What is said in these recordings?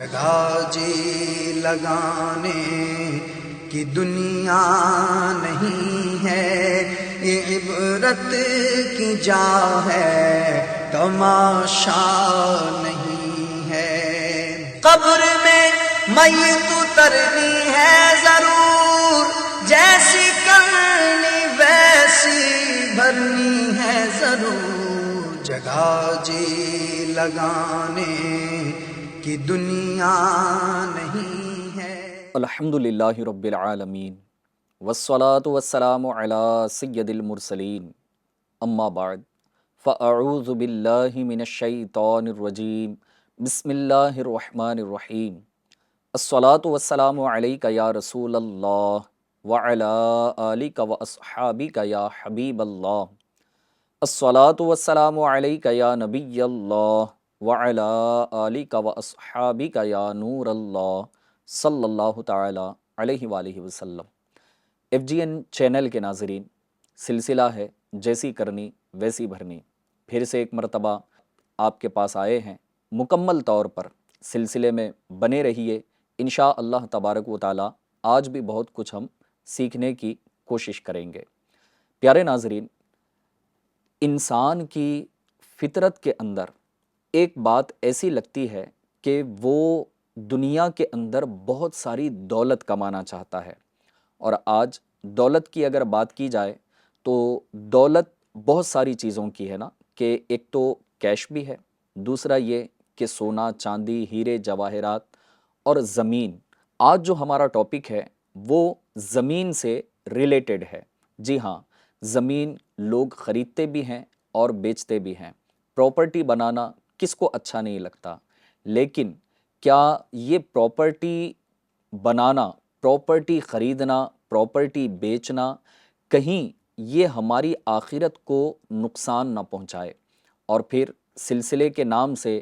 جگہ جی لگانے کی دنیا نہیں ہے، یہ عبرت کی جا ہے، تماشا نہیں ہے۔ قبر میں میت اترنی ہے ضرور، جیسی کرنی ویسی بھرنی ہے ضرور، جگہ جی لگانے کی دنیا نہیں ہے۔ الحمدللہ رب العالمین والصلاة والسلام علی سید المرسلین، اما بعد فاعوذ باللہ من الشیطان الرجیم، بسم اللہ الرحمن الرحیم۔ الصلاة والسلام علیک یا رسول اللہ وعلی آلک واصحابک یا حبیب اللہ۔ الصلاة والسلام علیک یا نبی اللہ وعلی آلک واصحابک یا نور اللہ صلی اللہ تعالی علیہ وآلہ وسلم۔ ایف جی این چینل کے ناظرین، سلسلہ ہے جیسی کرنی ویسی بھرنی، پھر سے ایک مرتبہ آپ کے پاس آئے ہیں۔ مکمل طور پر سلسلے میں بنے رہیے، انشاء اللہ تبارک و تعالی آج بھی بہت کچھ ہم سیکھنے کی کوشش کریں گے۔ پیارے ناظرین، انسان کی فطرت کے اندر ایک بات ایسی لگتی ہے کہ وہ دنیا کے اندر بہت ساری دولت کمانا چاہتا ہے، اور آج دولت کی اگر بات کی جائے تو دولت بہت ساری چیزوں کی ہے نا، کہ ایک تو کیش بھی ہے، دوسرا یہ کہ سونا چاندی ہیرے جواہرات اور زمین۔ آج جو ہمارا ٹاپک ہے وہ زمین سے ریلیٹڈ ہے۔ جی ہاں، زمین لوگ خریدتے بھی ہیں اور بیچتے بھی ہیں۔ پراپرٹی بنانا کس کو اچھا نہیں لگتا، لیکن کیا یہ پراپرٹی بنانا، پراپرٹی خریدنا، پراپرٹی بیچنا کہیں یہ ہماری آخرت کو نقصان نہ پہنچائے؟ اور پھر سلسلے کے نام سے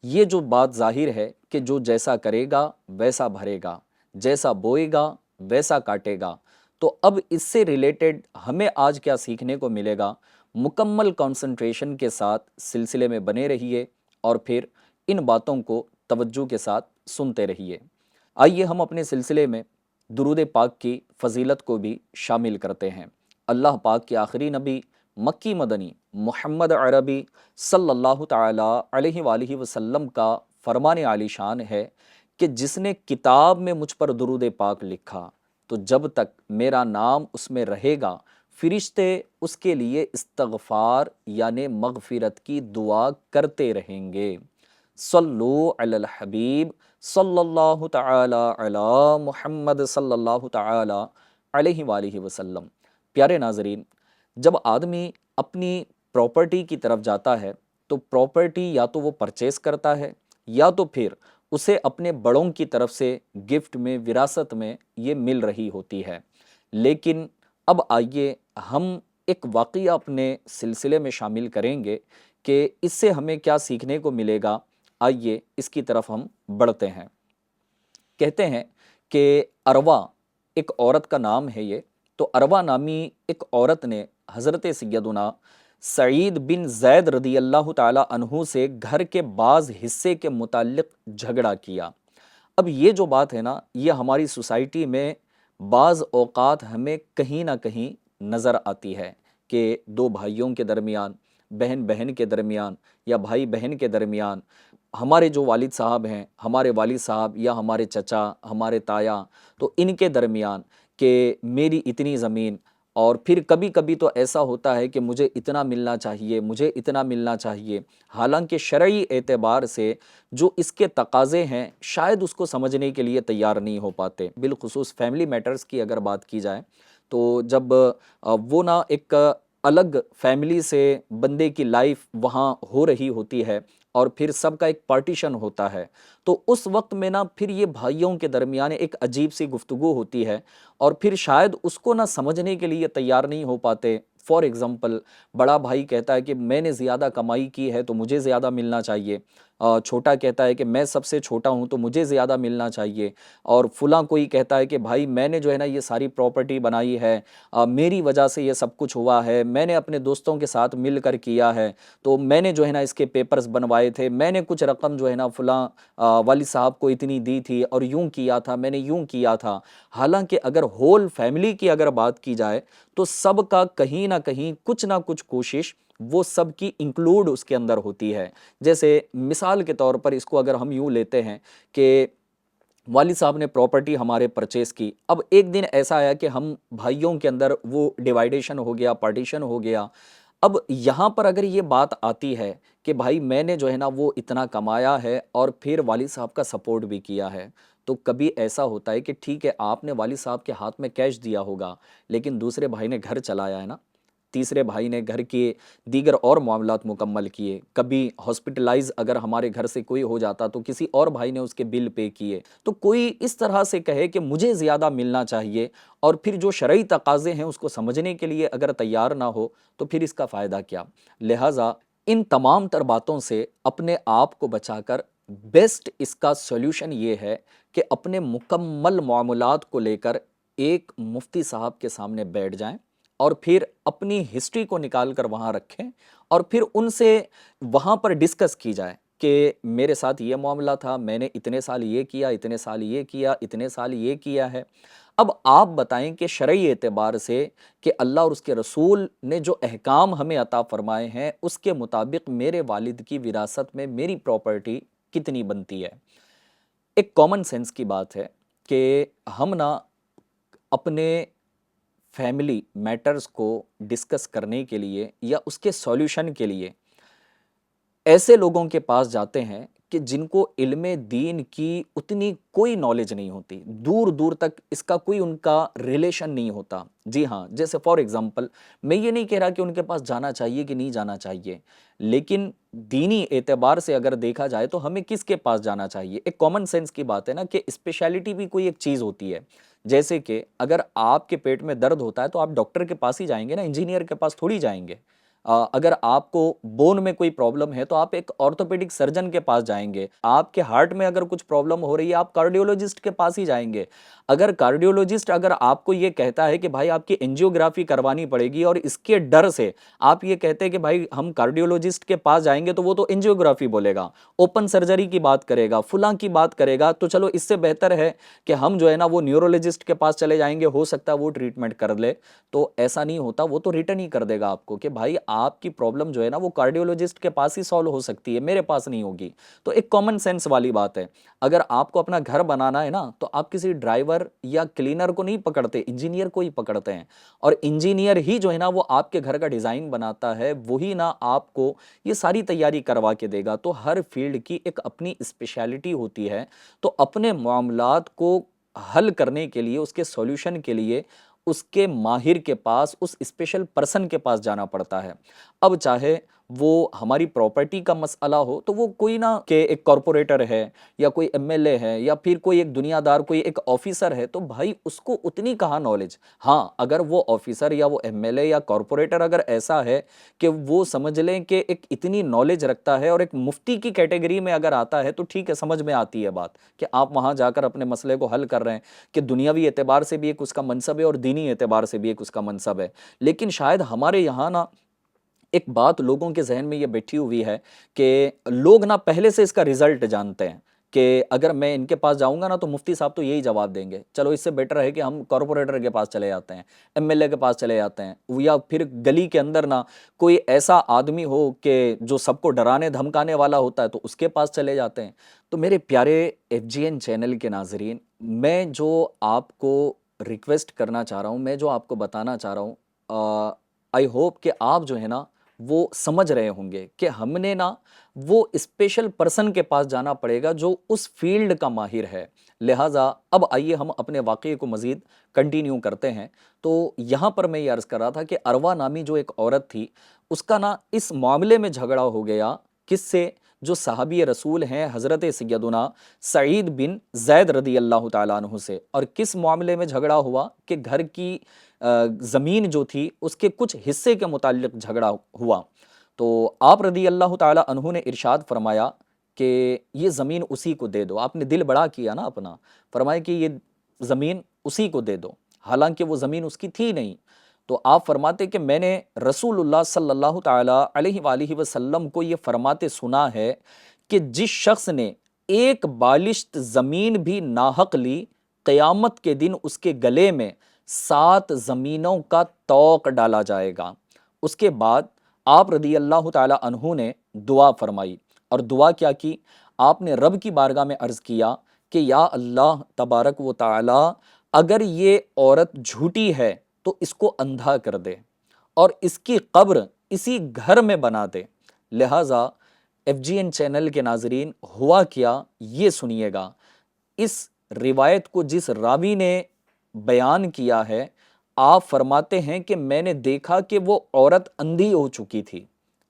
یہ جو بات ظاہر ہے کہ جو جیسا کرے گا ویسا بھرے گا، جیسا بوئے گا ویسا کاٹے گا، تو اب اس سے ریلیٹڈ ہمیں آج کیا سیکھنے کو ملے گا؟ مکمل کنسنٹریشن کے ساتھ سلسلے میں بنے رہیے اور پھر ان باتوں کو توجہ کے ساتھ سنتے رہیے۔ آئیے ہم اپنے سلسلے میں درود پاک کی فضیلت کو بھی شامل کرتے ہیں۔ اللہ پاک کے آخری نبی مکی مدنی محمد عربی صلی اللہ تعالی علیہ وآلہ وسلم کا فرمان عالی شان ہے کہ جس نے کتاب میں مجھ پر درود پاک لکھا تو جب تک میرا نام اس میں رہے گا فرشتے اس کے لیے استغفار یعنی مغفرت کی دعا کرتے رہیں گے۔ صلو علی الحبیب صلی اللہ تعالی علی محمد صلی اللہ تعالی علیہ وآلہ وسلم۔ پیارے ناظرین، جب آدمی اپنی پراپرٹی کی طرف جاتا ہے تو پراپرٹی یا تو وہ پرچیز کرتا ہے یا تو پھر اسے اپنے بڑوں کی طرف سے گفٹ میں، وراثت میں یہ مل رہی ہوتی ہے۔ لیکن اب آئیے ہم ایک واقعہ اپنے سلسلے میں شامل کریں گے کہ اس سے ہمیں کیا سیکھنے کو ملے گا۔ آئیے اس کی طرف ہم بڑھتے ہیں۔ کہتے ہیں کہ اروا ایک عورت کا نام ہے یہ، تو اروا نامی ایک عورت نے حضرت سیدنا سعید بن زید رضی اللہ تعالی عنہ سے گھر کے بعض حصے کے متعلق جھگڑا کیا۔ اب یہ جو بات ہے نا، یہ ہماری سوسائٹی میں بعض اوقات ہمیں کہیں نہ کہیں نظر آتی ہے کہ دو بھائیوں کے درمیان، بہن بہن کے درمیان یا بھائی بہن کے درمیان، ہمارے جو والد صاحب ہیں، ہمارے والد صاحب یا ہمارے چچا، ہمارے تایا، تو ان کے درمیان کہ میری اتنی زمین، اور پھر کبھی کبھی تو ایسا ہوتا ہے کہ مجھے اتنا ملنا چاہیے، مجھے اتنا ملنا چاہیے، حالانکہ شرعی اعتبار سے جو اس کے تقاضے ہیں شاید اس کو سمجھنے کے لیے تیار نہیں ہو پاتے۔ بالخصوص فیملی میٹرز کی اگر بات کی جائے تو جب وہ نا ایک الگ فیملی سے بندے کی لائف وہاں ہو رہی ہوتی ہے اور پھر سب کا ایک پارٹیشن ہوتا ہے، تو اس وقت میں نا پھر یہ بھائیوں کے درمیان ایک عجیب سی گفتگو ہوتی ہے، اور پھر شاید اس کو نہ سمجھنے کے لیے تیار نہیں ہو پاتے۔ فار ایگزامپل، بڑا بھائی کہتا ہے کہ میں نے زیادہ کمائی کی ہے تو مجھے زیادہ ملنا چاہیے، چھوٹا کہتا ہے کہ میں سب سے چھوٹا ہوں تو مجھے زیادہ ملنا چاہیے، اور فلاں کوئی کہتا ہے کہ بھائی میں نے جو ہے نا یہ ساری پراپرٹی بنائی ہے، میری وجہ سے یہ سب کچھ ہوا ہے، میں نے اپنے دوستوں کے ساتھ مل کر کیا ہے، تو میں نے جو ہے نا اس کے پیپرز بنوائے تھے، میں نے کچھ رقم جو ہے نا فلاں والد صاحب کو اتنی دی تھی اور یوں کیا تھا، میں نے یوں کیا تھا۔ حالانکہ اگر ہول فیملی کی اگر بات کی جائے تو سب کا کہیں نہ کہیں کچھ نہ کچھ کوشش وہ سب کی انکلوڈ اس کے اندر ہوتی ہے۔ جیسے مثال کے طور پر اس کو اگر ہم یوں لیتے ہیں کہ والد صاحب نے پراپرٹی ہمارے پرچیز کی، اب ایک دن ایسا آیا کہ ہم بھائیوں کے اندر وہ ڈیوائیڈیشن ہو گیا، پارٹیشن ہو گیا۔ اب یہاں پر اگر یہ بات آتی ہے کہ بھائی میں نے جو ہے نا وہ اتنا کمایا ہے اور پھر والد صاحب کا سپورٹ بھی کیا ہے، تو کبھی ایسا ہوتا ہے کہ ٹھیک ہے آپ نے والد صاحب کے ہاتھ میں کیش دیا ہوگا، لیکن دوسرے بھائی نے گھر چلایا ہے نا، تیسرے بھائی نے گھر کے دیگر اور معاملات مکمل کیے، کبھی ہاسپٹلائز اگر ہمارے گھر سے کوئی ہو جاتا تو کسی اور بھائی نے اس کے بل پے کیے۔ تو کوئی اس طرح سے کہے کہ مجھے زیادہ ملنا چاہیے اور پھر جو شرعی تقاضے ہیں اس کو سمجھنے کے لیے اگر تیار نہ ہو تو پھر اس کا فائدہ کیا؟ لہٰذا ان تمام تر باتوں سے اپنے آپ کو بچا کر بیسٹ اس کا سولوشن یہ ہے کہ اپنے مکمل معاملات کو لے کر ایک مفتی صاحب کے سامنے بیٹھ جائیں اور پھر اپنی ہسٹری کو نکال کر وہاں رکھیں اور پھر ان سے وہاں پر ڈسکس کی جائے کہ میرے ساتھ یہ معاملہ تھا، میں نے اتنے سال یہ کیا، اتنے سال یہ کیا، اتنے سال یہ کیا ہے۔ اب آپ بتائیں کہ شرعی اعتبار سے کہ اللہ اور اس کے رسول نے جو احکام ہمیں عطا فرمائے ہیں اس کے مطابق میرے والد کی وراثت میں میری پراپرٹی کتنی بنتی ہے؟ ایک کامن سینس کی بات ہے کہ ہم نا اپنے فیملی میٹرز کو ڈسکس کرنے کے لیے یا اس کے سولوشن کے لیے ایسے لوگوں کے پاس جاتے ہیں کہ جن کو علم دین کی اتنی کوئی نالج نہیں ہوتی، دور دور تک اس کا کوئی ان کا ریلیشن نہیں ہوتا۔ جی ہاں، جیسے فار ایگزامپل میں یہ نہیں کہہ رہا کہ ان کے پاس جانا چاہیے کہ نہیں جانا چاہیے، لیکن دینی اعتبار سے اگر دیکھا جائے تو ہمیں کس کے پاس جانا چاہیے؟ ایک کامن سینس کی بات ہے نا کہ اسپیشلٹی بھی کوئی ایک چیز ہوتی ہے۔ جیسے کہ اگر آپ کے پیٹ میں درد ہوتا ہے تو آپ ڈاکٹر کے پاس ہی جائیں گے نا، انجینئر کے پاس تھوڑی جائیں گے۔ اگر آپ کو بون میں کوئی پرابلم ہے تو آپ ایک آرتھوپیڈک سرجن کے پاس جائیں گے۔ آپ کے ہارٹ میں اگر کچھ پرابلم ہو رہی ہے آپ کارڈیولوجسٹ کے پاس ہی جائیں گے۔ اگر کارڈیولوجسٹ اگر آپ کو یہ کہتا ہے کہ بھائی آپ کی انجیوگرافی کروانی پڑے گی اور اس کے ڈر سے آپ یہ کہتے ہیں کہ بھائی ہم کارڈیولوجسٹ کے پاس جائیں گے تو وہ تو انجیوگرافی بولے گا، اوپن سرجری کی بات کرے گا، فلاں کی بات کرے گا، تو چلو اس سے بہتر ہے کہ ہم جو ہے نا وہ نیورولوجسٹ کے پاس چلے جائیں گے، ہو سکتا ہے وہ ٹریٹمنٹ کر لے۔ تو ایسا نہیں ہوتا، وہ تو ریٹرن ہی کر دے گا آپ کو کہ بھائی آپ کی پرابلم جو ہے نا وہ کارڈیولوجسٹ کے پاس ہی سالو ہو سکتی ہے، میرے پاس نہیں ہوگی۔ تو ایک کامن سینس والی بات ہے، اگر آپ کو اپنا گھر بنانا ہے نا تو آپ کسی ڈرائیور یا کلینر کو نہیں پکڑتے، انجینئر کو ہی پکڑتے ہیں، اور انجینئر ہی جو ہے نا وہ آپ کے گھر کا ڈیزائن بناتا ہے، وہی نا آپ کو یہ ساری تیاری کروا کے دے گا۔ تو ہر فیلڈ کی ایک اپنی اسپیشلٹی ہوتی ہے، تو اپنے معاملات کو حل کرنے کے لیے، اس کے سولوشن کے لیے اس کے ماہر کے پاس، اس اسپیشل پرسن کے پاس جانا پڑتا ہے۔ اب چاہے وہ ہماری پراپرٹی کا مسئلہ ہو تو وہ کوئی نہ کہ ایک کارپوریٹر ہے یا کوئی ایم ایل اے ہے یا پھر کوئی ایک دنیا دار، کوئی ایک آفیسر ہے، تو بھائی اس کو اتنی کہاں نالج۔ ہاں اگر وہ آفیسر یا وہ ایم ایل اے یا کارپوریٹر اگر ایسا ہے کہ وہ سمجھ لیں کہ ایک اتنی نالج رکھتا ہے اور ایک مفتی کی کیٹیگری میں اگر آتا ہے تو ٹھیک ہے، سمجھ میں آتی ہے بات کہ آپ وہاں جا کر اپنے مسئلے کو حل کر رہے ہیں کہ دنیاوی اعتبار سے بھی ایک اس کا منصب ہے اور دینی اعتبار سے بھی ایک اس کا منصب ہے۔ لیکن شاید ہمارے یہاں نا ایک بات لوگوں کے ذہن میں یہ بیٹھی ہوئی ہے کہ لوگ نا پہلے سے اس کا رزلٹ جانتے ہیں کہ اگر میں ان کے پاس جاؤں گا نا تو مفتی صاحب تو یہی جواب دیں گے، چلو اس سے بیٹر ہے کہ ہم کارپوریٹر کے پاس چلے جاتے ہیں، ایم ایل اے کے پاس چلے جاتے ہیں، یا پھر گلی کے اندر نا کوئی ایسا آدمی ہو کہ جو سب کو ڈرانے دھمکانے والا ہوتا ہے تو اس کے پاس چلے جاتے ہیں۔ تو میرے پیارے ایف جی این چینل کے ناظرین، میں جو آپ کو ریکویسٹ کرنا چاہ رہا ہوں، میں جو آپ کو بتانا چاہ رہا ہوں، آئی ہوپ کہ آپ جو ہے نا وہ سمجھ رہے ہوں گے کہ ہم نے نا وہ اسپیشل پرسن کے پاس جانا پڑے گا جو اس فیلڈ کا ماہر ہے۔ لہٰذا اب آئیے ہم اپنے واقعے کو مزید کنٹینیو کرتے ہیں۔ تو یہاں پر میں یہ عرض کر رہا تھا کہ اروا نامی جو ایک عورت تھی، اس کا نا اس معاملے میں جھگڑا ہو گیا، کس سے؟ جو صحابی رسول ہیں حضرت سیدنا سعید بن زید رضی اللہ تعالیٰ عنہ سے۔ اور کس معاملے میں جھگڑا ہوا کہ گھر کی زمین جو تھی اس کے کچھ حصے کے متعلق جھگڑا ہوا۔ تو آپ رضی اللہ تعالیٰ عنہ نے ارشاد فرمایا کہ یہ زمین اسی کو دے دو، آپ نے دل بڑا کیا نا اپنا، فرمایا کہ یہ زمین اسی کو دے دو، حالانکہ وہ زمین اس کی تھی نہیں. تو آپ فرماتے کہ میں نے رسول اللہ صلی اللہ تعالیٰ علیہ وآلہ وسلم کو یہ فرماتے سنا ہے کہ جس شخص نے ایک بالشت زمین بھی ناحق لی، قیامت کے دن اس کے گلے میں 7 زمینوں کا طوق ڈالا جائے گا. اس کے بعد آپ رضی اللہ تعالیٰ عنہ نے دعا فرمائی، اور دعا کیا کی؟ آپ نے رب کی بارگاہ میں عرض کیا کہ یا اللہ تبارک و تعالیٰ، اگر یہ عورت جھوٹی ہے تو اس کو اندھا کر دے اور اس کی قبر اسی گھر میں بنا دے. لہٰذا ایف جی این چینل کے ناظرین، ہوا کیا یہ سنیے گا. اس روایت کو جس راوی نے بیان کیا ہے، آپ فرماتے ہیں کہ میں نے دیکھا کہ وہ عورت اندھی ہو چکی تھی.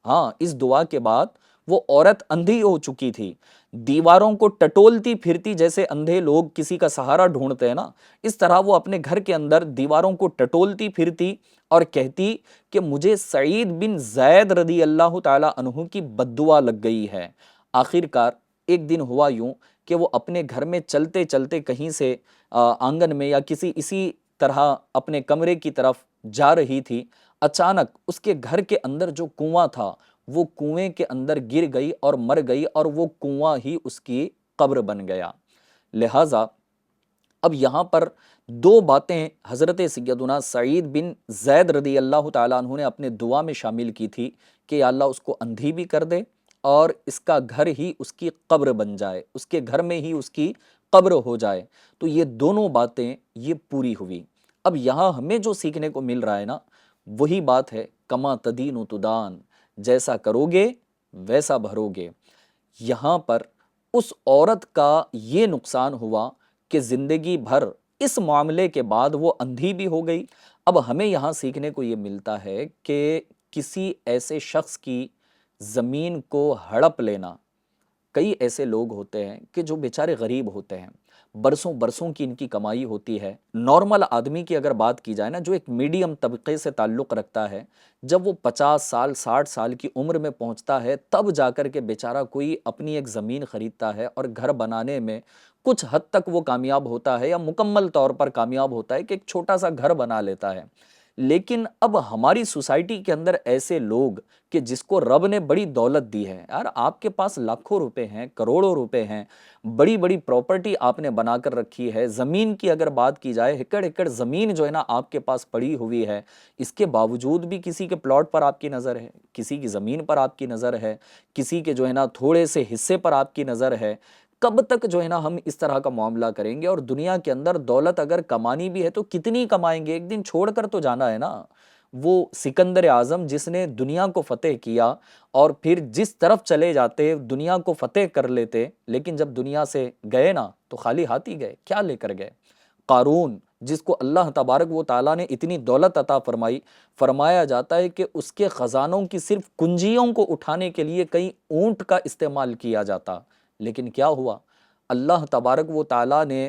ہاں، اس دعا کے بعد وہ عورت اندھی ہو چکی تھی، دیواروں کو ٹٹولتی پھرتی، جیسے اندھے لوگ کسی کا سہارا ڈھونڈتے ہیں نا، اس طرح وہ اپنے گھر کے اندر دیواروں کو ٹٹولتی پھرتی اور کہتی کہ مجھے سعید بن زید رضی اللہ تعالیٰ عنہ کی بد دعا لگ گئی ہے. آخر کار ایک دن ہوا یوں کہ وہ اپنے گھر میں چلتے چلتے کہیں سے آنگن میں یا اسی طرح اپنے کمرے کی طرف جا رہی تھی. اچانک اس کے گھر کے اندر جو کنواں تھا وہ کنویں کے اندر گر گئی اور مر گئی، اور وہ کنواں ہی اس کی قبر بن گیا. لہٰذا اب یہاں پر 2 باتیں حضرت سیدنا سعید بن زید رضی اللہ تعالیٰ عنہ نے اپنے دعا میں شامل کی تھی کہ یا اللہ اس کو اندھی بھی کر دے اور اس کا گھر ہی اس کی قبر بن جائے، اس کے گھر میں ہی اس کی قبر ہو جائے. تو یہ دونوں باتیں یہ پوری ہوئی. اب یہاں ہمیں جو سیکھنے کو مل رہا ہے نا، وہی بات ہے کما تدین تدان، جیسا کرو گے ویسا بھرو گے. یہاں پر اس عورت کا یہ نقصان ہوا کہ زندگی بھر اس معاملے کے بعد وہ اندھی بھی ہو گئی. اب ہمیں یہاں سیکھنے کو یہ ملتا ہے کہ کسی ایسے شخص کی زمین کو ہڑپ لینا، کئی ایسے لوگ ہوتے ہیں کہ جو بیچارے غریب ہوتے ہیں، برسوں برسوں کی ان کی کمائی ہوتی ہے. نارمل آدمی کی اگر بات کی جائے نا، جو ایک میڈیم طبقے سے تعلق رکھتا ہے، جب وہ 50 سال 60 سال کی عمر میں پہنچتا ہے تب جا کر کے بیچارہ کوئی اپنی ایک زمین خریدتا ہے اور گھر بنانے میں کچھ حد تک وہ کامیاب ہوتا ہے، یا مکمل طور پر کامیاب ہوتا ہے کہ ایک چھوٹا سا گھر بنا لیتا ہے. لیکن اب ہماری سوسائٹی کے اندر ایسے لوگ کہ جس کو رب نے بڑی دولت دی ہے، یار آپ کے پاس لاکھوں روپے ہیں، کروڑوں روپے ہیں، بڑی بڑی پراپرٹی آپ نے بنا کر رکھی ہے، زمین کی اگر بات کی جائے ایکڑ ایکڑ زمین جو ہے نا آپ کے پاس پڑی ہوئی ہے، اس کے باوجود بھی کسی کے پلاٹ پر آپ کی نظر ہے، کسی کی زمین پر آپ کی نظر ہے، کسی کے جو ہے نا تھوڑے سے حصے پر آپ کی نظر ہے. کب تک جو ہے نا ہم اس طرح کا معاملہ کریں گے؟ اور دنیا کے اندر دولت اگر کمانی بھی ہے تو کتنی کمائیں گے؟ ایک دن چھوڑ کر تو جانا ہے نا. وہ سکندر اعظم جس نے دنیا کو فتح کیا اور پھر جس طرف چلے جاتے دنیا کو فتح کر لیتے، لیکن جب دنیا سے گئے نا تو خالی ہاتھ ہی گئے، کیا لے کر گئے؟ قارون جس کو اللہ تبارک و تعالیٰ نے اتنی دولت عطا فرمائی، فرمایا جاتا ہے کہ اس کے خزانوں کی صرف کنجیوں کو اٹھانے کے لیے کئی اونٹ کا استعمال کیا جاتا. لیکن کیا ہوا؟ اللہ تبارک و تعالیٰ نے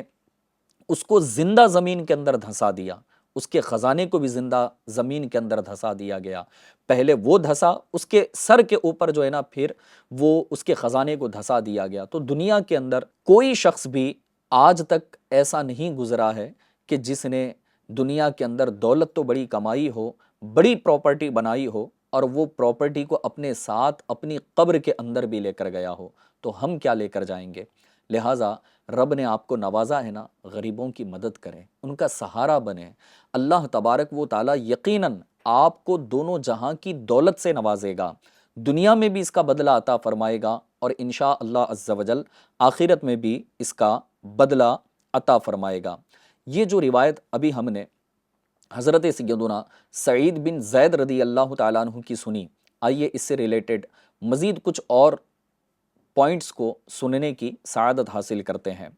اس کو زندہ زمین کے اندر دھنسا دیا، اس کے خزانے کو بھی زندہ زمین کے اندر دھسا دیا گیا. پہلے وہ دھسا، اس کے سر کے اوپر جو ہے نا پھر وہ اس کے خزانے کو دھسا دیا گیا. تو دنیا کے اندر کوئی شخص بھی آج تک ایسا نہیں گزرا ہے کہ جس نے دنیا کے اندر دولت تو بڑی کمائی ہو، بڑی پراپرٹی بنائی ہو، اور وہ پراپرٹی کو اپنے ساتھ اپنی قبر کے اندر بھی لے کر گیا ہو. تو ہم کیا لے کر جائیں گے؟ لہٰذا رب نے آپ کو نوازا ہے نا، غریبوں کی مدد کریں، ان کا سہارا بنیں. اللہ تبارک و تعالیٰ یقیناً آپ کو دونوں جہاں کی دولت سے نوازے گا، دنیا میں بھی اس کا بدلہ عطا فرمائے گا، اور انشاءاللہ عز و جل آخرت میں بھی اس کا بدلہ عطا فرمائے گا. یہ جو روایت ابھی ہم نے حضرت سیدنا سعید بن زید رضی اللہ تعالیٰ عنہ کی سنی، آئیے اس سے ریلیٹڈ مزید کچھ اور پوائنٹس کو سننے کی سعادت حاصل کرتے ہیں.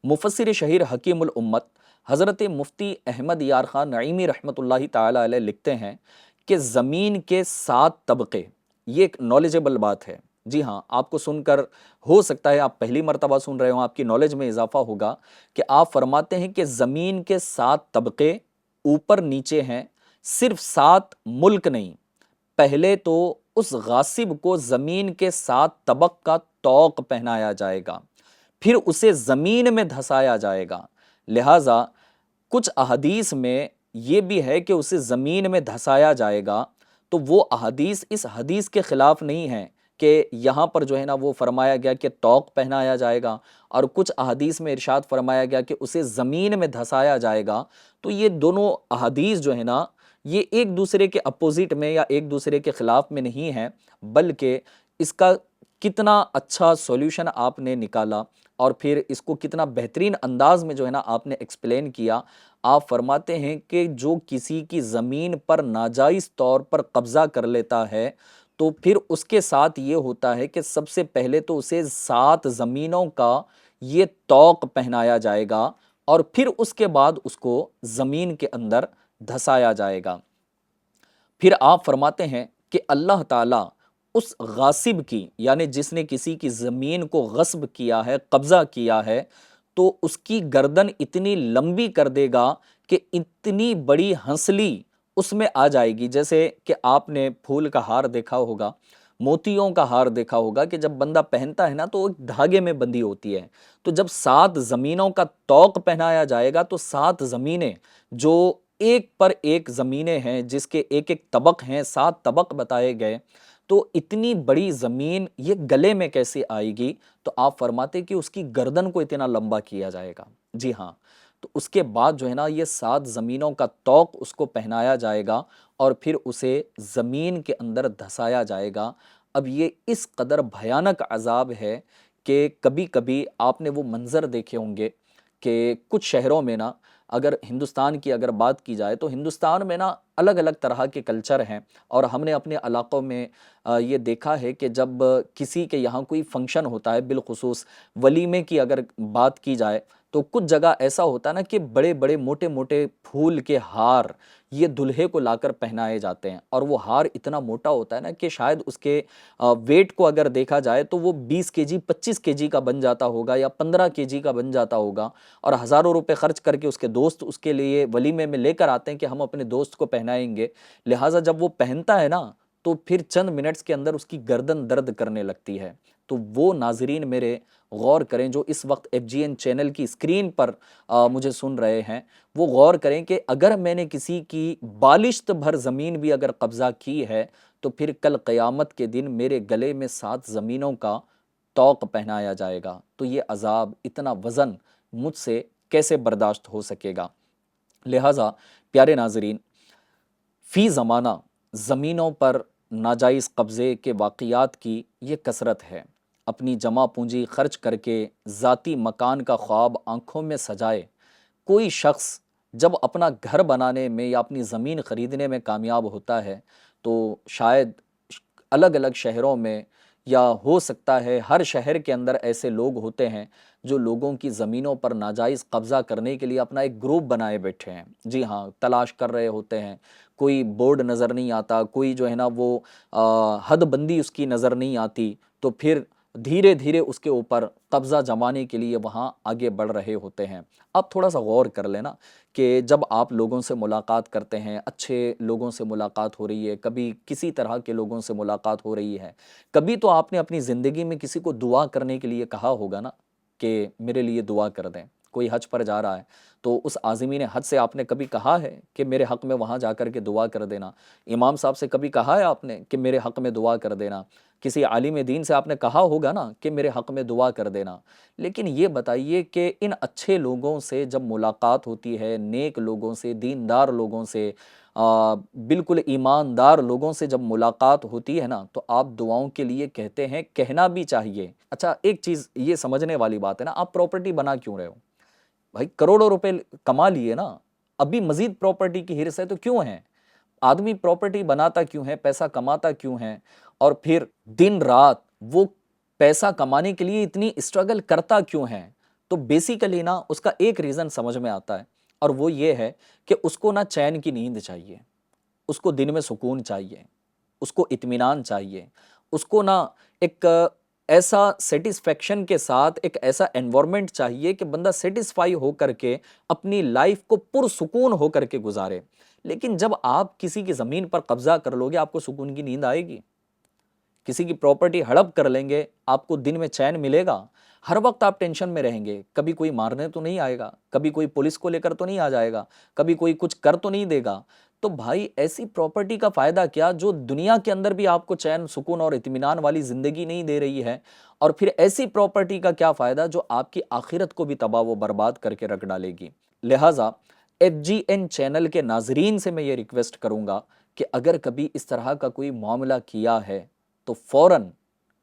مفسر شہیر حکیم الامت حضرت مفتی احمد یار خان نعیمی رحمۃ اللہ تعالیٰ علیہ لکھتے ہیں کہ زمین کے 7 طبقے، یہ ایک نالجبل بات ہے. جی ہاں، آپ کو سن کر ہو سکتا ہے آپ پہلی مرتبہ سن رہے ہوں، آپ کی نالج میں اضافہ ہوگا کہ آپ فرماتے ہیں کہ زمین کے 7 طبقے اوپر نیچے ہیں، صرف 7 ملک نہیں. پہلے تو اس غاصب کو زمین کے 7 طبق کا طوق پہنایا جائے گا، پھر اسے زمین میں دھسایا جائے گا۔ لہٰذا کچھ احادیث میں یہ بھی ہے کہ اسے زمین میں دھسایا جائے گا، تو وہ احادیث اس حدیث کے خلاف نہیں ہیں کہ یہاں پر جو ہے نا وہ فرمایا گیا کہ طوق پہنایا جائے گا، اور کچھ احادیث میں ارشاد فرمایا گیا کہ اسے زمین میں دھسایا جائے گا۔ تو یہ دونوں احادیث جو ہے نا یہ ایک دوسرے کے اپوزٹ میں یا ایک دوسرے کے خلاف میں نہیں ہیں، بلکہ اس کا کتنا اچھا سولوشن آپ نے نکالا اور پھر اس کو کتنا بہترین انداز میں جو ہے نا آپ نے ایکسپلین کیا۔ آپ فرماتے ہیں کہ جو کسی کی زمین پر ناجائز طور پر قبضہ کر لیتا ہے تو پھر اس کے ساتھ یہ ہوتا ہے کہ سب سے پہلے تو اسے 7 زمینوں کا یہ طوق پہنایا جائے گا، اور پھر اس کے بعد اس کو زمین کے اندر دھسایا جائے گا۔ پھر آپ فرماتے ہیں کہ اللہ تعالیٰ اس غاصب کی، یعنی جس نے کسی کی زمین کو غصب کیا ہے، قبضہ کیا ہے، تو اس کی گردن اتنی لمبی کر دے گا کہ اتنی بڑی ہنسلی اس میں آ جائے گی۔ جیسے کہ آپ نے پھول کا ہار دیکھا ہوگا، موتیوں کا ہار دیکھا ہوگا کہ جب بندہ پہنتا ہے نا تو ایک دھاگے میں بندھی ہوتی ہے، تو جب 7 زمینوں کا طوق پہنایا جائے گا تو 7 زمینیں جو ایک پر ایک زمینیں ہیں جس کے ایک ایک طبق ہیں، 7 طبق بتائے گئے، تو اتنی بڑی زمین یہ گلے میں کیسے آئے گی؟ تو آپ فرماتے کہ اس کی گردن کو اتنا لمبا کیا جائے گا۔ جی ہاں، تو اس کے بعد جو ہے نا یہ 7 زمینوں کا طوق اس کو پہنایا جائے گا اور پھر اسے زمین کے اندر دھسایا جائے گا۔ اب یہ اس قدر بھیانک عذاب ہے کہ کبھی کبھی آپ نے وہ منظر دیکھے ہوں گے کہ کچھ شہروں میں نا، اگر ہندوستان کی اگر بات کی جائے تو ہندوستان میں نا الگ الگ طرح کے کلچر ہیں، اور ہم نے اپنے علاقوں میں یہ دیکھا ہے کہ جب کسی کے یہاں کوئی فنکشن ہوتا ہے، بالخصوص ولیمے کی اگر بات کی جائے تو کچھ جگہ ایسا ہوتا ہے نا کہ بڑے بڑے موٹے موٹے پھول کے ہار یہ دلہے کو لا کر پہنائے جاتے ہیں، اور وہ ہار اتنا موٹا ہوتا ہے نا کہ شاید اس کے ویٹ کو اگر دیکھا جائے تو وہ 20 کے جی 25 کے جی کا بن جاتا ہوگا یا 15 کے جی کا بن جاتا ہوگا، اور ہزاروں روپے خرچ کر کے اس کے دوست اس کے لیے ولیمے میں لے کر آتے ہیں کہ ہم اپنے دوست کو پہنائیں گے۔ لہٰذا جب وہ پہنتا ہے نا تو پھر چند منٹس کے اندر اس کی گردن درد کرنے لگتی ہے۔ تو وہ ناظرین میرے غور کریں جو اس وقت FGN چینل کی اسکرین پر مجھے سن رہے ہیں، وہ غور کریں کہ اگر میں نے کسی کی بالشت بھر زمین بھی اگر قبضہ کی ہے تو پھر کل قیامت کے دن میرے گلے میں 7 زمینوں کا طوق پہنایا جائے گا، تو یہ عذاب اتنا وزن مجھ سے کیسے برداشت ہو سکے گا؟ لہٰذا پیارے ناظرین، فی زمانہ زمینوں پر ناجائز قبضے کے واقعات کی یہ کثرت ہے۔ اپنی جمع پونجی خرچ کر کے ذاتی مکان کا خواب آنکھوں میں سجائے کوئی شخص جب اپنا گھر بنانے میں یا اپنی زمین خریدنے میں کامیاب ہوتا ہے تو شاید الگ الگ شہروں میں یا ہو سکتا ہے ہر شہر کے اندر ایسے لوگ ہوتے ہیں جو لوگوں کی زمینوں پر ناجائز قبضہ کرنے کے لیے اپنا ایک گروپ بنائے بیٹھے ہیں۔ جی ہاں، تلاش کر رہے ہوتے ہیں، کوئی بورڈ نظر نہیں آتا، کوئی جو ہے نا وہ حد بندی اس کی نظر نہیں آتی، تو پھر دھیرے دھیرے اس کے اوپر قبضہ جمانے کے لیے وہاں آگے بڑھ رہے ہوتے ہیں۔ آپ تھوڑا سا غور کر لینا کہ جب آپ لوگوں سے ملاقات کرتے ہیں، اچھے لوگوں سے ملاقات ہو رہی ہے، کبھی کسی طرح کے لوگوں سے ملاقات ہو رہی ہے، کبھی تو آپ نے اپنی زندگی میں کسی کو دعا کرنے کے لیے کہا ہوگا نا کہ میرے لیے دعا کر دیں۔ کوئی حج پر جا رہا ہے تو اس عازمین حج سے آپ نے کبھی کہا ہے کہ میرے حق میں وہاں جا کر کے دعا کر دینا؟ امام صاحب سے کبھی کہا ہے آپ نے کہ میرے حق میں دعا کر دینا؟ کسی عالم دین سے آپ نے کہا ہوگا نا کہ میرے حق میں دعا کر دینا؟ لیکن یہ بتائیے کہ ان اچھے لوگوں سے جب ملاقات ہوتی ہے، نیک لوگوں سے، دیندار لوگوں سے، بالکل ایماندار لوگوں سے جب ملاقات ہوتی ہے نا تو آپ دعاؤں کے لیے کہتے ہیں، کہنا بھی چاہیے۔ اچھا، ایک چیز یہ سمجھنے والی بات ہے نا، آپ پراپرٹی بنا کیوں رہے ہو؟ بھائی کروڑوں روپے کما لیے نا، ابھی مزید پراپرٹی کی ہرس ہے تو کیوں ہے؟ آدمی پراپرٹی بناتا کیوں ہے، پیسہ کماتا کیوں ہے، اور پھر دن رات وہ پیسہ کمانے کے لیے اتنی اسٹرگل کرتا کیوں ہے؟ تو بیسیکلی نا اس کا ایک ریزن سمجھ میں آتا ہے، اور وہ یہ ہے کہ اس کو نا چین کی نیند چاہیے، اس کو دن میں سکون چاہیے، اس کو اطمینان چاہیے، اس کو نا ایک ایسا سیٹسفیکشن کے ساتھ ایک ایسا انوائرمنٹ چاہیے کہ بندہ سیٹسفائی ہو کر کے اپنی لائف کو پرسکون ہو کر کے گزارے۔ لیکن جب آپ کسی کی زمین پر قبضہ کر لوگے، آپ کو سکون کی نیند آئے گی؟ کسی کی پراپرٹی ہڑپ کر لیں گے، آپ کو دن میں چین ملے گا؟ ہر وقت آپ ٹینشن میں رہیں گے، کبھی کوئی مارنے تو نہیں آئے گا، کبھی کوئی پولیس کو لے کر تو نہیں آ جائے گا، کبھی کوئی کچھ کر تو نہیں دے گا؟ تو بھائی ایسی پراپرٹی کا فائدہ کیا جو دنیا کے اندر بھی آپ کو چین، سکون اور اطمینان والی زندگی نہیں دے رہی ہے، اور پھر ایسی پراپرٹی کا کیا فائدہ جو آپ کی آخرت کو بھی تباہ و برباد کر کے رکھ ڈالے گی؟ لہٰذا FGN چینل کے ناظرین سے میں یہ ریکویسٹ کروں گا کہ اگر کبھی اس طرح کا کوئی معاملہ کیا ہے تو فوراً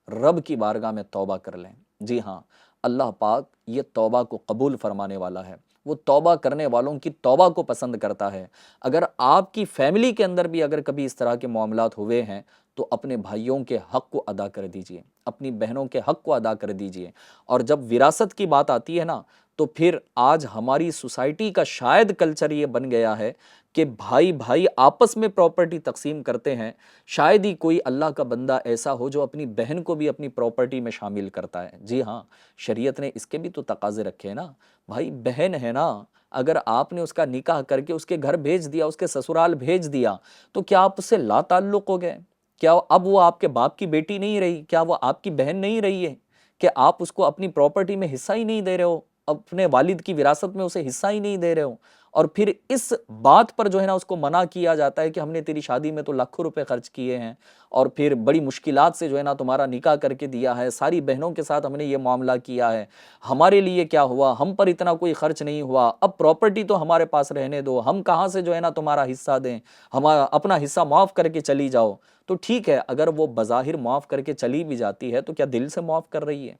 رب کی بارگاہ میں توبہ کر لیں۔ جی ہاں، اللہ پاک یہ توبہ کو قبول فرمانے والا ہے، وہ توبہ کرنے والوں کی توبہ کو پسند کرتا ہے۔ اگر آپ کی فیملی کے اندر بھی اگر کبھی اس طرح کے معاملات ہوئے ہیں تو اپنے بھائیوں کے حق کو ادا کر دیجئے، اپنی بہنوں کے حق کو ادا کر دیجئے۔ اور جب وراثت کی بات آتی ہے نا، تو پھر آج ہماری سوسائٹی کا شاید کلچر یہ بن گیا ہے کہ بھائی بھائی آپس میں پراپرٹی تقسیم کرتے ہیں، شاید ہی کوئی اللہ کا بندہ ایسا ہو جو اپنی بہن کو بھی اپنی پراپرٹی میں شامل کرتا ہے۔ جی ہاں، شریعت نے اس کے بھی تو تقاضے رکھے ہیں نا، بھائی بہن ہے نا، اگر آپ نے اس کا نکاح کر کے اس کے گھر بھیج دیا، اس کے سسرال بھیج دیا، تو کیا آپ اس سے لا تعلق ہو گئے؟ کیا اب وہ آپ کے باپ کی بیٹی نہیں رہی؟ کیا وہ آپ کی بہن نہیں رہی ہے کہ آپ اس کو اپنی پراپرٹی میں حصہ ہی نہیں دے رہے ہو، اپنے والد کی وراثت میں اسے حصہ ہی نہیں دے رہے ہو؟ اور پھر اس بات پر جو ہے نا اس کو منع کیا جاتا ہے کہ ہم نے تیری شادی میں تو لاکھوں روپے خرچ کیے ہیں، اور پھر بڑی مشکلات سے جو ہے نا تمہارا نکاح کر کے دیا ہے، ساری بہنوں کے ساتھ ہم نے یہ معاملہ کیا ہے، ہمارے لیے کیا ہوا؟ ہم پر اتنا کوئی خرچ نہیں ہوا، اب پراپرٹی تو ہمارے پاس رہنے دو، ہم کہاں سے جو ہے نا تمہارا حصہ دیں، ہمارا اپنا حصہ معاف کر کے چلی جاؤ۔ تو ٹھیک ہے، اگر وہ بظاہر معاف کر کے چلی بھی جاتی ہے تو کیا دل سے معاف کر رہی ہے؟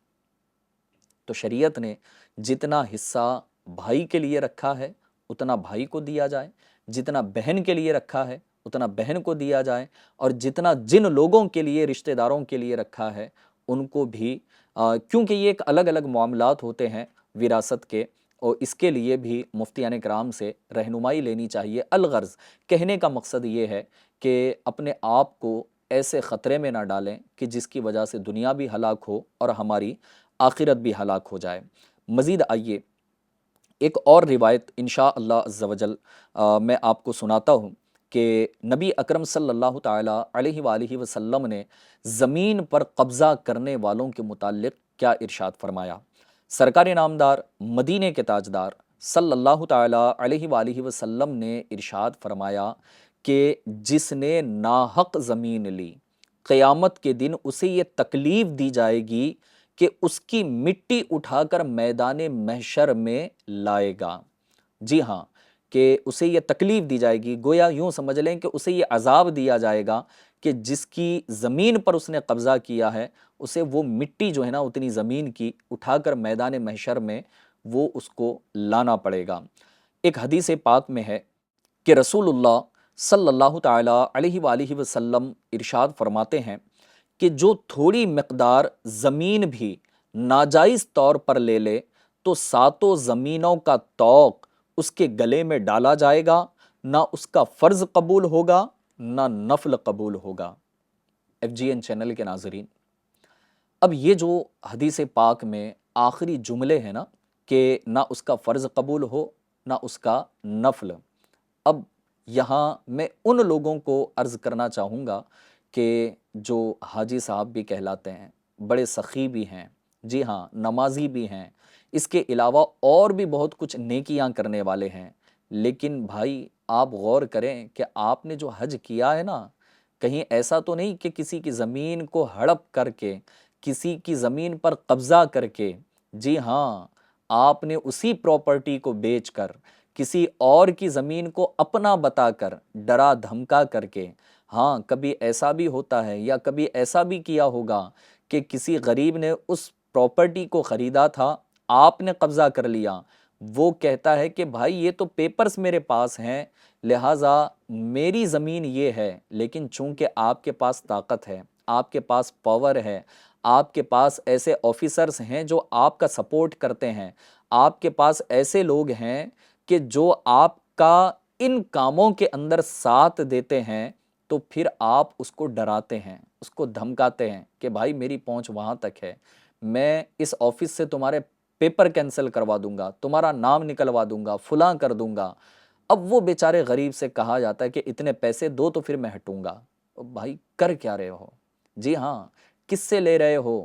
تو شریعت نے جتنا حصہ بھائی کے لیے رکھا ہے اتنا بھائی کو دیا جائے، جتنا بہن کے لیے رکھا ہے اتنا بہن کو دیا جائے، اور جتنا جن لوگوں کے لیے، رشتہ داروں کے لیے رکھا ہے ان کو بھی، کیونکہ یہ ایک الگ الگ معاملات ہوتے ہیں وراثت کے، اور اس کے لیے بھی مفتیان کرام سے رہنمائی لینی چاہیے۔ الغرض کہنے کا مقصد یہ ہے کہ اپنے آپ کو ایسے خطرے میں نہ ڈالیں کہ جس کی وجہ سے دنیا بھی ہلاک ہو اور ہماری آخرت بھی ہلاک ہو جائے۔ مزید آئیے ایک اور روایت انشاءاللہ عز و جل میں آپ کو سناتا ہوں کہ نبی اکرم صلی اللہ تعالیٰ علیہ وآلہ وسلم نے زمین پر قبضہ کرنے والوں کے متعلق کیا ارشاد فرمایا۔ سرکار نامدار مدینے کے تاجدار صلی اللہ تعالیٰ علیہ وآلہ وسلم نے ارشاد فرمایا کہ جس نے ناحق زمین لی، قیامت کے دن اسے یہ تکلیف دی جائے گی کہ اس کی مٹی اٹھا کر میدان محشر میں لائے گا۔ جی ہاں، کہ اسے یہ تکلیف دی جائے گی، گویا یوں سمجھ لیں کہ اسے یہ عذاب دیا جائے گا کہ جس کی زمین پر اس نے قبضہ کیا ہے اسے وہ مٹی جو ہے نا اتنی زمین کی اٹھا کر میدان محشر میں وہ اس کو لانا پڑے گا۔ ایک حدیث پاک میں ہے کہ رسول اللہ صلی اللہ تعالیٰ علیہ وآلہ وسلم ارشاد فرماتے ہیں کہ جو تھوڑی مقدار زمین بھی ناجائز طور پر لے لے تو ساتوں زمینوں کا طوق اس کے گلے میں ڈالا جائے گا، نہ اس کا فرض قبول ہوگا نہ نفل قبول ہوگا۔ FGN چینل کے ناظرین، اب یہ جو حدیث پاک میں آخری جملے ہیں نا کہ نہ اس کا فرض قبول ہو نہ اس کا نفل، اب یہاں میں ان لوگوں کو عرض کرنا چاہوں گا کہ جو حاجی صاحب بھی کہلاتے ہیں، بڑے سخی بھی ہیں، جی ہاں نمازی بھی ہیں، اس کے علاوہ اور بھی بہت کچھ نیکیاں کرنے والے ہیں، لیکن بھائی آپ غور کریں کہ آپ نے جو حج کیا ہے نا، کہیں ایسا تو نہیں کہ کسی کی زمین کو ہڑپ کر کے، کسی کی زمین پر قبضہ کر کے، جی ہاں آپ نے اسی پراپرٹی کو بیچ کر، کسی اور کی زمین کو اپنا بتا کر، ڈرا دھمکا کر کے، ہاں کبھی ایسا بھی ہوتا ہے یا کبھی ایسا بھی کیا ہوگا کہ کسی غریب نے اس پراپرٹی کو خریدا تھا، آپ نے قبضہ کر لیا، وہ کہتا ہے کہ بھائی یہ تو پیپرز میرے پاس ہیں، لہٰذا میری زمین یہ ہے، لیکن چونکہ آپ کے پاس طاقت ہے، آپ کے پاس پاور ہے، آپ کے پاس ایسے آفیسرز ہیں جو آپ کا سپورٹ کرتے ہیں، آپ کے پاس ایسے لوگ ہیں کہ جو آپ کا ان کاموں کے اندر ساتھ دیتے ہیں، تو پھر آپ اس کو ڈراتے ہیں، اس کو دھمکاتے ہیں کہ بھائی میری پہنچ وہاں تک ہے، میں اس آفس سے تمہارے پیپر کینسل کروا دوں گا، تمہارا نام نکلوا دوں گا، فلاں کر دوں گا۔ اب وہ بیچارے غریب سے کہا جاتا ہے کہ اتنے پیسے دو تو پھر میں ہٹوں گا۔ بھائی کر کیا رہے ہو؟ جی ہاں، کس سے لے رہے ہو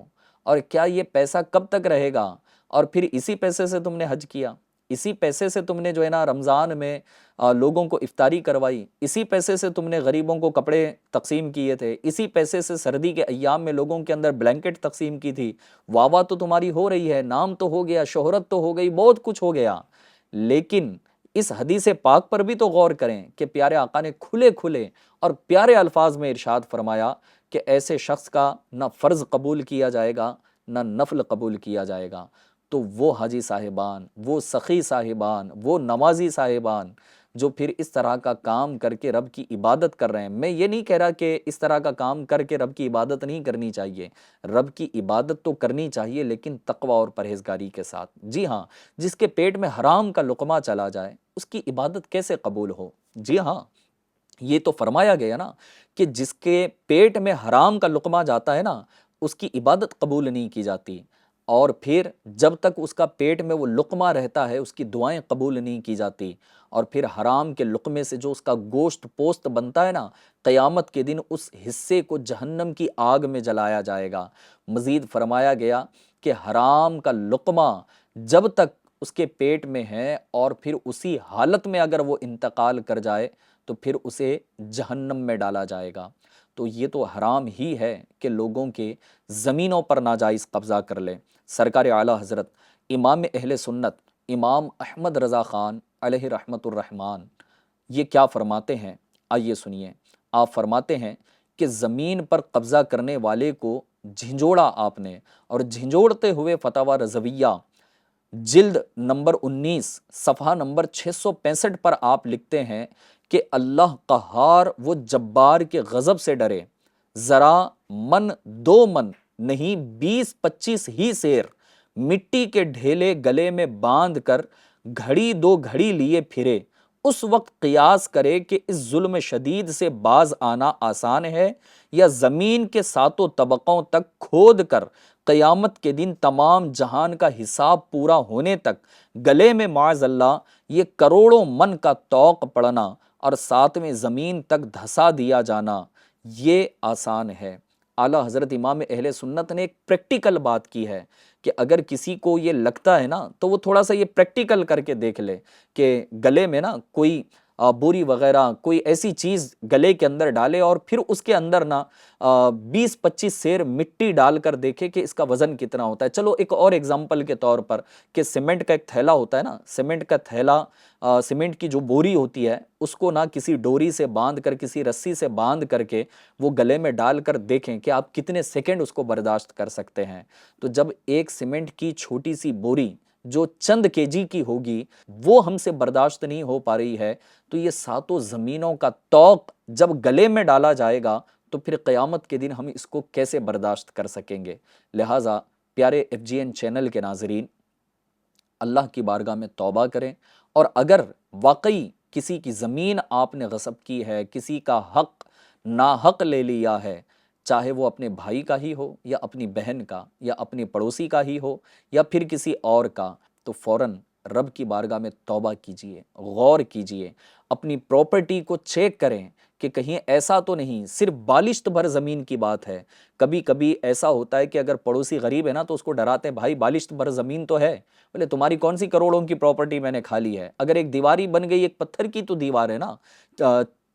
اور کیا یہ پیسہ کب تک رہے گا؟ اور پھر اسی پیسے سے تم نے حج کیا، اسی پیسے سے تم نے جو ہے نا رمضان میں لوگوں کو افطاری کروائی، اسی پیسے سے تم نے غریبوں کو کپڑے تقسیم کیے تھے، اسی پیسے سے سردی کے ایام میں لوگوں کے اندر بلینکٹ تقسیم کی تھی۔ واہ واہ تو تمہاری ہو رہی ہے، نام تو ہو گیا، شہرت تو ہو گئی، بہت کچھ ہو گیا، لیکن اس حدیث پاک پر بھی تو غور کریں کہ پیارے آقا نے کھلے کھلے اور پیارے الفاظ میں ارشاد فرمایا کہ ایسے شخص کا نہ فرض قبول کیا جائے گا نہ نفل قبول کیا جائے گا۔ تو وہ حاجی صاحبان، وہ سخی صاحبان، وہ نمازی صاحبان جو پھر اس طرح کا کام کر کے رب کی عبادت کر رہے ہیں، میں یہ نہیں کہہ رہا کہ اس طرح کا کام کر کے رب کی عبادت نہیں کرنی چاہیے، رب کی عبادت تو کرنی چاہیے لیکن تقوی اور پرہیزگاری کے ساتھ۔ جی ہاں، جس کے پیٹ میں حرام کا لقمہ چلا جائے اس کی عبادت کیسے قبول ہو؟ جی ہاں، یہ تو فرمایا گیا نا کہ جس کے پیٹ میں حرام کا لقمہ جاتا ہے نا اس کی عبادت قبول نہیں کی جاتی، اور پھر جب تک اس کا پیٹ میں وہ لقمہ رہتا ہے اس کی دعائیں قبول نہیں کی جاتی، اور پھر حرام کے لقمے سے جو اس کا گوشت پوست بنتا ہے نا قیامت کے دن اس حصے کو جہنم کی آگ میں جلایا جائے گا۔ مزید فرمایا گیا کہ حرام کا لقمہ جب تک اس کے پیٹ میں ہے اور پھر اسی حالت میں اگر وہ انتقال کر جائے تو پھر اسے جہنم میں ڈالا جائے گا۔ تو یہ تو حرام ہی ہے کہ لوگوں کے زمینوں پر ناجائز قبضہ کر لے۔ سرکار اعلیٰ حضرت امام اہل سنت امام احمد رضا خان علیہ رحمت الرحمن یہ کیا فرماتے ہیں، آئیے سنیے۔ آپ فرماتے ہیں کہ زمین پر قبضہ کرنے والے کو جھنجوڑا آپ نے، اور جھنجوڑتے ہوئے فتاوی رضویہ جلد نمبر 19 صفحہ نمبر 665 پر آپ لکھتے ہیں کہ اللہ قہار وہ جبار کے غضب سے ڈرے، ذرا من 2 من نہیں 20-25 ہی سیر مٹی کے ڈھیلے گلے میں باندھ کر گھڑی 2 گھڑی لیے پھرے، اس وقت قیاس کرے کہ اس ظلم شدید سے باز آنا آسان ہے یا زمین کے 7 طبقوں تک کھود کر قیامت کے دن تمام جہان کا حساب پورا ہونے تک گلے میں معاذ اللہ یہ کروڑوں من کا طوق پڑنا اور 7ویں زمین تک دھسا دیا جانا یہ آسان ہے۔ اعلیٰ حضرت امام اہل سنت نے ایک پریکٹیکل بات کی ہے کہ اگر کسی کو یہ لگتا ہے نا تو وہ تھوڑا سا یہ پریکٹیکل کر کے دیکھ لے کہ گلے میں نا کوئی بوری وغیرہ کوئی ایسی چیز گلے کے اندر ڈالے اور پھر اس کے اندر نا 20-25 سیر مٹی ڈال کر دیکھے کہ اس کا وزن کتنا ہوتا ہے۔ چلو ایک اور ایگزامپل کے طور پر کہ سیمنٹ کا ایک تھیلا ہوتا ہے نا، سیمنٹ کا تھیلا، سیمنٹ کی جو بوری ہوتی ہے اس کو نہ کسی ڈوری سے باندھ کر کسی رسی سے باندھ کر کے وہ گلے میں ڈال کر دیکھیں کہ آپ کتنے سیکنڈ اس کو برداشت کر سکتے ہیں۔ تو جب ایک سیمنٹ کی چھوٹی سی بوری جو چند kg کی ہوگی وہ ہم سے برداشت نہیں ہو پا رہی ہے، تو یہ 7 زمینوں کا طوق جب گلے میں ڈالا جائے گا تو پھر قیامت کے دن ہم اس کو کیسے برداشت کر سکیں گے؟ لہٰذا پیارے FGN چینل کے ناظرین، اللہ کی بارگاہ میں توبہ کریں، اور اگر واقعی کسی کی زمین آپ نے غصب کی ہے، کسی کا حق ناحق لے لیا ہے، چاہے وہ اپنے بھائی کا ہی ہو یا اپنی بہن کا یا اپنی پڑوسی کا ہی ہو یا پھر کسی اور کا، تو فوراً رب کی بارگاہ میں توبہ کیجئے، غور کیجئے، اپنی پراپرٹی کو چیک کریں کہ کہیں ایسا تو نہیں صرف بالشت بھر زمین کی بات ہے۔ کبھی کبھی ایسا ہوتا ہے کہ اگر پڑوسی غریب ہے نا تو اس کو ڈراتے ہیں، بھائی بالشت بھر زمین تو ہے، بولے تمہاری کون سی کروڑوں کی پراپرٹی میں نے کھا لی ہے، اگر ایک دیواری بن گئی، ایک پتھر کی تو دیوار ہے نا،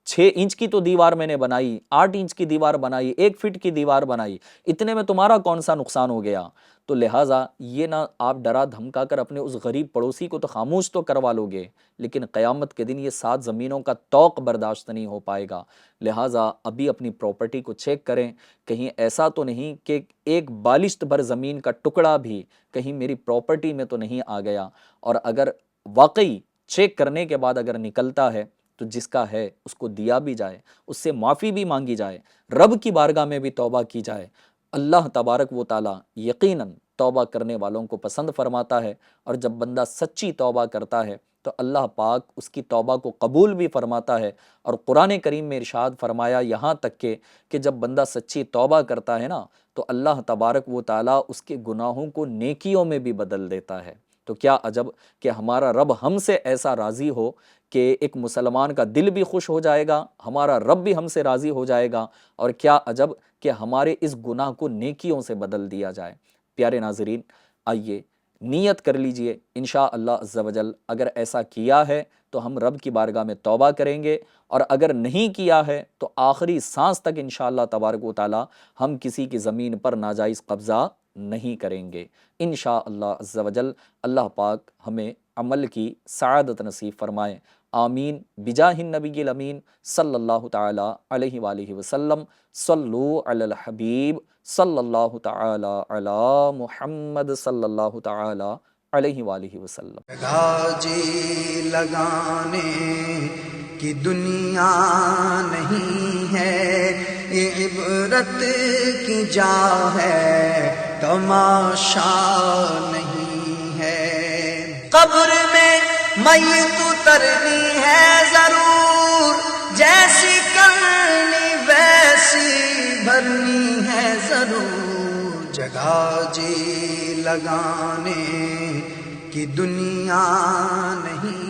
6 انچ کی تو دیوار میں نے بنائی، 8 انچ کی دیوار بنائی، 1 فٹ کی دیوار بنائی، اتنے میں تمہارا کون سا نقصان ہو گیا؟ تو لہٰذا یہ نہ آپ ڈرا دھمکا کر اپنے اس غریب پڑوسی کو تو خاموش تو کروا لو گے، لیکن قیامت کے دن یہ 7 زمینوں کا طوق برداشت نہیں ہو پائے گا۔ لہٰذا ابھی اپنی پراپرٹی کو چیک کریں، کہیں ایسا تو نہیں کہ ایک بالشت بھر زمین کا ٹکڑا بھی کہیں میری پراپرٹی میں تو نہیں آ گیا، اور اگر واقعی چیک کرنے کے بعد اگر نکلتا ہے تو جس کا ہے اس کو دیا بھی جائے، اس سے معافی بھی مانگی جائے، رب کی بارگاہ میں بھی توبہ کی جائے۔ اللہ تبارک و تعالیٰ یقیناً توبہ کرنے والوں کو پسند فرماتا ہے، اور جب بندہ سچی توبہ کرتا ہے تو اللہ پاک اس کی توبہ کو قبول بھی فرماتا ہے، اور قرآن کریم میں ارشاد فرمایا یہاں تک کہ جب بندہ سچی توبہ کرتا ہے نا تو اللہ تبارک و تعالیٰ اس کے گناہوں کو نیکیوں میں بھی بدل دیتا ہے۔ تو کیا عجب کہ ہمارا رب ہم سے ایسا راضی ہو کہ ایک مسلمان کا دل بھی خوش ہو جائے گا، ہمارا رب بھی ہم سے راضی ہو جائے گا، اور کیا عجب کہ ہمارے اس گناہ کو نیکیوں سے بدل دیا جائے۔ پیارے ناظرین، آئیے نیت کر لیجئے انشاءاللہ عز و جل، اگر ایسا کیا ہے تو ہم رب کی بارگاہ میں توبہ کریں گے، اور اگر نہیں کیا ہے تو آخری سانس تک انشاءاللہ تبارک و تعالی ہم کسی کی زمین پر ناجائز قبضہ نہیں کریں گے انشاءاللہ عز و جل۔ اللہ پاک ہمیں عمل کی سعادت نصیب فرمائے، آمین بجاہ النبی الامین صلی اللہ تعالی علیہ وآلہ وسلم۔ صلو علی الحبیب صلی اللہ تعالی علی محمد صلی اللہ تعالی علیہ وآلہ وسلم۔ جگہ جی لگانے کی دنیا نہیں ہے، یہ عبرت کی جا ہے، تماشا نہیں ہے۔ قبر میں میت اترنی ہے ضرور، جیسی کرنی ویسی بھرنی ہے ضرور، جگہ جی لگانے کی دنیا نہیں